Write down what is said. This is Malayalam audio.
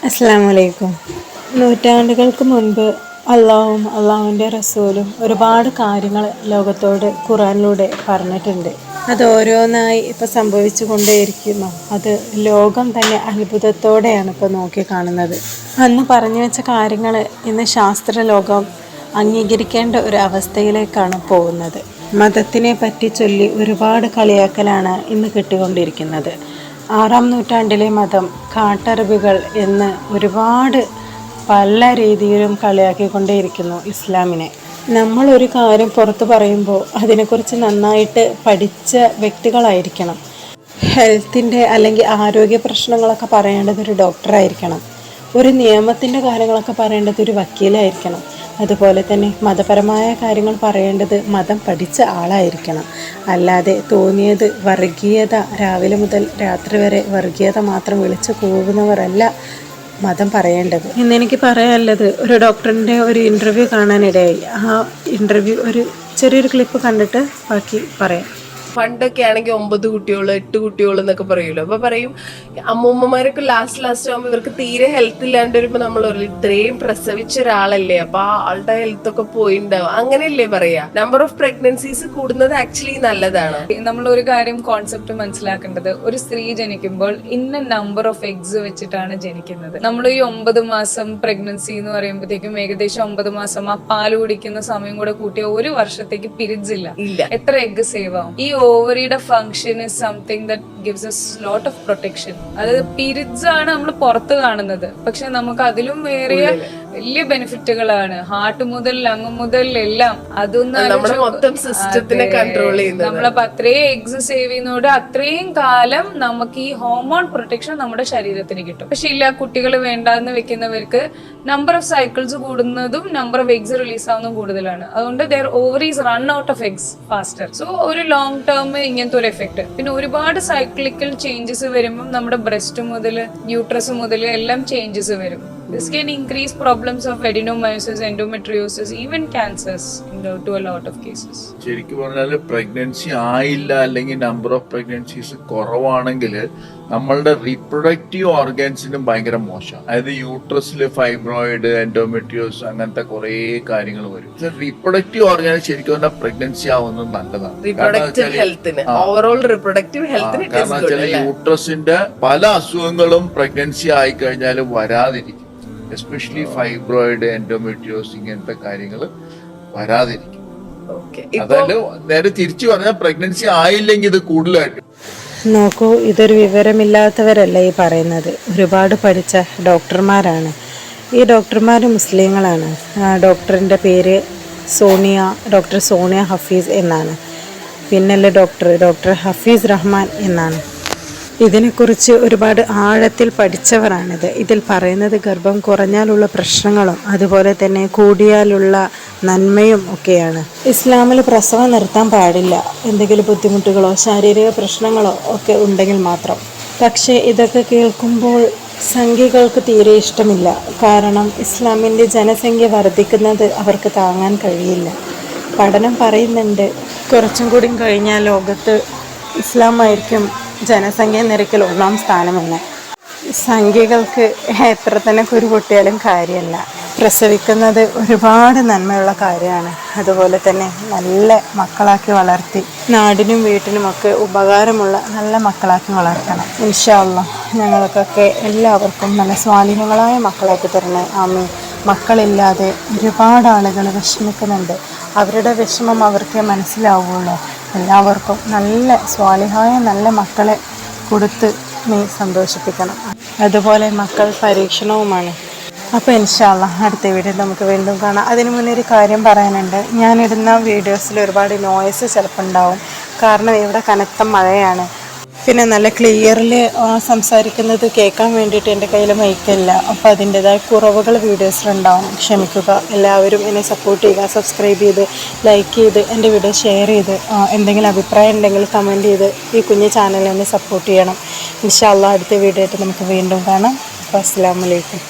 അസ്സലാമു അലൈക്കും. നൂറ്റാണ്ടുകൾക്ക് മുൻപ് അള്ളാഹും അള്ളാഹുവിൻ്റെ റസൂലും ഒരുപാട് കാര്യങ്ങൾ ലോകത്തോട് ഖുർആനിലൂടെ പറഞ്ഞിട്ടുണ്ട്. അത് ഓരോന്നായി ഇപ്പോൾ സംഭവിച്ചു കൊണ്ടേയിരിക്കുന്നു. അത് ലോകം തന്നെ അത്ഭുതത്തോടെയാണ് ഇപ്പോൾ നോക്കിക്കാണുന്നത്. അന്ന് പറഞ്ഞു വെച്ച കാര്യങ്ങൾ ഇന്ന് ശാസ്ത്രലോകം അംഗീകരിക്കേണ്ട ഒരു അവസ്ഥയിലേക്കാണ് പോകുന്നത്. മതത്തിനെ പറ്റി ചൊല്ലി ഒരുപാട് കളിയാക്കലാണ് ഇന്ന് കിട്ടിക്കൊണ്ടിരിക്കുന്നത്. 6-ാം നൂറ്റാണ്ടിലെ മതം, കാട്ടറബികൾ എന്ന് ഒരുപാട് പല രീതിയിലും കളിയാക്കിക്കൊണ്ടേയിരിക്കുന്നു ഇസ്ലാമിനെ. നമ്മളൊരു കാര്യം പുറത്ത് പറയുമ്പോൾ അതിനെക്കുറിച്ച് നന്നായിട്ട് പഠിച്ച വ്യക്തികളായിരിക്കണം. ഹെൽത്തിൻ്റെ അല്ലെങ്കിൽ ആരോഗ്യ പ്രശ്നങ്ങളൊക്കെ പറയേണ്ടത് ഒരു ഡോക്ടറായിരിക്കണം. ഒരു നിയമത്തിൻ്റെ കാര്യങ്ങളൊക്കെ പറയേണ്ടത് ഒരു വക്കീലായിരിക്കണം. അതുപോലെ തന്നെ മതപരമായ കാര്യങ്ങൾ പറയേണ്ടത് മതം പഠിച്ച ആളായിരിക്കണം. അല്ലാതെ തോന്നിയത് വർഗീയത, രാവിലെ മുതൽ രാത്രി വരെ വർഗീയത മാത്രം വിളിച്ചു പോകുന്നവരല്ല മതം പറയേണ്ടത്. ഇന്നെനിക്ക് പറയാനുള്ളത്, ഒരു ഡോക്ടറിൻ്റെ ഒരു ഇൻ്റർവ്യൂ കാണാനിടയായി. ആ ഇൻ്റർവ്യൂ ഒരു ചെറിയൊരു ക്ലിപ്പ് കണ്ടിട്ട് ബാക്കി പറയാം. പണ്ടൊക്കെ ആണെങ്കിൽ 9 കുട്ടികൾ 8 കുട്ടികൾ എന്നൊക്കെ പറയുമല്ലോ. അപ്പൊ പറയും അമ്മൂമ്മമാരൊക്കെ ലാസ്റ്റ് ആകുമ്പോൾ ഇവർക്ക് തീരെ ഹെൽത്ത് ഇല്ലാണ്ട് വരുമ്പോ നമ്മൾ ഇത്രയും പ്രസവിച്ച ഒരാളല്ലേ, അപ്പൊ ആ ആളുടെ ഹെൽത്ത് ഒക്കെ പോയിണ്ടാവും, അങ്ങനെയല്ലേ പറയാ. നമ്പർ ഓഫ് പ്രഗ്നൻസീസ് കൂടുന്നത് ആക്ച്വലി നല്ലതാണ്. നമ്മൾ ഒരു കാര്യം കോൺസെപ്റ്റ് മനസ്സിലാക്കേണ്ടത്, ഒരു സ്ത്രീ ജനിക്കുമ്പോൾ ഇന്ന നമ്പർ ഓഫ് എഗ്സ് വെച്ചിട്ടാണ് ജനിക്കുന്നത്. നമ്മൾ ഈ 9 മാസം പ്രഗ്നൻസി എന്ന് പറയുമ്പോഴത്തേക്കും ഏകദേശം 9 മാസം ആ പാല് കുടിക്കുന്ന സമയം കൂടെ കൂട്ടിയ 1 വർഷത്തേക്ക് പിരിഡ്സ് ഇല്ല. എത്ര എഗ് സേവ് ആവും? ഈ ഓവറിയുടെ function is something that gives us lot of protection. അതായത് പീരിയഡ്സ് ആണ് നമ്മൾ പുറത്ത് കാണുന്നത്, പക്ഷെ നമുക്ക് അതിലും വേറെ വലിയ ബെനിഫിറ്റുകളാണ്. ഹാർട്ട് മുതൽ ലങ് മുതൽ എല്ലാം മൊത്തം സിസ്റ്റത്തിനെ കൺട്രോൾ ചെയ്യുന്നത്. നമ്മളപ്പോ അത്രയും എഗ്സ് സേവ് ചെയ്യുന്നതോടെ അത്രയും കാലം നമുക്ക് ഈ ഹോർമോൺ പ്രൊട്ടക്ഷൻ നമ്മുടെ ശരീരത്തിന് കിട്ടും. പക്ഷെ ഇല്ല, കുട്ടികൾ വേണ്ടാന്ന് വെക്കുന്നവർക്ക് നമ്പർ ഓഫ് സൈക്കിൾസ് കൂടുന്നതും നമ്പർ ഓഫ് എഗ്സ് റിലീസ് ആവുന്നതും കൂടുതലാണ്. അതുകൊണ്ട് their ovaries run out of eggs faster. So ഒരു ലോങ് ടേം ഇങ്ങനത്തെ ഒരു എഫക്ട്. പിന്നെ ഒരുപാട് സൈക്ലിക്കൽ ചേഞ്ചസ് വരുമ്പോൾ നമ്മുടെ ബ്രസ്റ്റ് മുതൽ യൂട്രസ് മുതൽ എല്ലാം ചേഞ്ചസ് വരും. This can increase problems of adenomyosis, endometriosis, even cancers to a lot of cases. ശരിക്കും പറഞ്ഞാൽ പ്രഗ്നൻസി ആയില്ല അല്ലെങ്കിൽ നമ്പർ ഓഫ് പ്രഗ്നൻസീസ് കുറവാണെങ്കിൽ നമ്മളുടെ റീപ്രൊഡക്റ്റീവ് ഓർഗൻസിനും ഭയങ്കര മോശം. അതായത് യൂട്രസിൽ ഫൈബ്രോയിഡ്, എൻഡോമെട്രിയോസ് അങ്ങനത്തെ കുറെ കാര്യങ്ങൾ വരും. റീപ്രൊഡക്റ്റീവ് ഓർഗൻസ് ശരിക്കും പറഞ്ഞാൽ പ്രഗ്നൻസി ആവുന്നത് നല്ലതാണ്. കാരണം വെച്ചാൽ യൂട്രസിന്റെ പല അസുഖങ്ങളും പ്രഗ്നൻസി ആയി കഴിഞ്ഞാൽ വരാതിരിക്കും. എസ്പെഷ്യലി ഫൈബ്രോയിഡ്, എൻഡോമെട്രിയോസ് ഇങ്ങനത്തെ കാര്യങ്ങൾ വരാതിരിക്കും. അതല്ല, നേരെ തിരിച്ചു പറഞ്ഞാൽ പ്രഗ്നൻസി ആയില്ലെങ്കിൽ ഇത് കൂടുതലായിട്ട് നോക്കൂ. ഇതൊരു വിവരമില്ലാത്തവരല്ല ഈ പറയുന്നത്, ഒരുപാട് പഠിച്ച ഡോക്ടർമാരാണ്. ഈ ഡോക്ടർമാർ മുസ്ലിങ്ങളാണ്. ഡോക്ടറിൻ്റെ പേര് ഡോക്ടർ സോണിയ ഹഫീസ് എന്നാണ്. പിന്നല്ലേ ഡോക്ടർ ഹഫീസ് റഹ്മാൻ എന്നാണ്. ഇതിനെക്കുറിച്ച് ഒരുപാട് ആഴത്തിൽ പഠിച്ചവരാണിത്. ഇതിൽ പറയുന്നത് ഗർഭം കുറഞ്ഞാലുള്ള പ്രശ്നങ്ങളും അതുപോലെ തന്നെ കൂടിയാലുള്ള നന്മയും ഒക്കെയാണ്. ഇസ്ലാമിൽ പ്രസവം നിർത്താൻ പാടില്ല. എന്തെങ്കിലും ബുദ്ധിമുട്ടുകളോ ശാരീരിക പ്രശ്നങ്ങളോ ഒക്കെ ഉണ്ടെങ്കിൽ മാത്രം. പക്ഷേ ഇതൊക്കെ കേൾക്കുമ്പോൾ സംഖ്യകൾക്ക് തീരെ ഇഷ്ടമില്ല. കാരണം ഇസ്ലാമിൻ്റെ ജനസംഖ്യ വർദ്ധിക്കുന്നത് അവർക്ക് താങ്ങാൻ കഴിയില്ല. പഠനം പറയുന്നുണ്ട്, കുറച്ചും കൂടി കഴിഞ്ഞാൽ ലോകത്ത് ഇസ്ലാമായിരിക്കും ജനസംഖ്യ നിരക്കിൽ 1-ാം സ്ഥാനമെന്ന്. സംഖ്യകൾക്ക് എത്ര തന്നെ കുരുപൊട്ടിയാലും കാര്യമല്ല. പ്രസവിക്കുന്നത് ഒരുപാട് നന്മയുള്ള കാര്യമാണ്. അതുപോലെ തന്നെ നല്ല മക്കളാക്കി വളർത്തി നാടിനും വീട്ടിനുമൊക്കെ ഉപകാരമുള്ള നല്ല മക്കളാക്കി വളർത്തണം. ഇൻഷാ അല്ലാഹ് ഞങ്ങൾക്കൊക്കെ എല്ലാവർക്കും നല്ല സ്വാലിഹങ്ങളായ മക്കളാക്കി തരണേ. ആമീൻ. മക്കളില്ലാതെ ഒരുപാട് ആളുകൾ വിഷമിക്കുന്നുണ്ട്. അവരുടെ വിഷമം അവർക്ക് മനസ്സിലാവുള്ളൂ. എല്ലാവർക്കും നല്ല സ്വാലിഹായ നല്ല മക്കളെ കൊടുത്ത് നീ സന്തോഷിപ്പിക്കണം. അതുപോലെ മക്കൾ പരീക്ഷണവുമാണ്. അപ്പോൾ ഇൻഷാ അല്ലാഹ് അടുത്ത വീഡിയോ നമുക്ക് വീണ്ടും കാണാം. അതിനു മുന്നേ ഒരു കാര്യം പറയാനുണ്ട്. ഞാനിടുന്ന വീഡിയോസിൽ ഒരുപാട് നോയ്സ് ചിലപ്പോൾ ഉണ്ടാവും. കാരണം ഇവിടെ കനത്ത മഴയാണ്. പിന്നെ നല്ല ക്ലിയറിൽ സംസാരിക്കുന്നത് കേൾക്കാൻ വേണ്ടിയിട്ട് എൻ്റെ കയ്യിൽ മൈക്കില്ല. അപ്പോൾ അതിൻ്റെതായ കുറവുകൾ വീഡിയോസിലുണ്ടാവും, ക്ഷമിക്കുക. എല്ലാവരും എന്നെ സപ്പോർട്ട് ചെയ്യുക. സബ്സ്ക്രൈബ് ചെയ്ത് ലൈക്ക് ചെയ്ത് എൻ്റെ വീഡിയോ ഷെയർ ചെയ്ത് എന്തെങ്കിലും അഭിപ്രായം ഉണ്ടെങ്കിൽ കമൻറ്റ് ചെയ്ത് ഈ കുഞ്ഞു ചാനലിനെ സപ്പോർട്ട് ചെയ്യണം. ഇൻഷാ അല്ലാഹ് അടുത്ത വീഡിയോ ആയിട്ട് നമുക്ക് വീണ്ടും കാണാം. അപ്പോൾ അസ്സലാമു അലൈക്കും.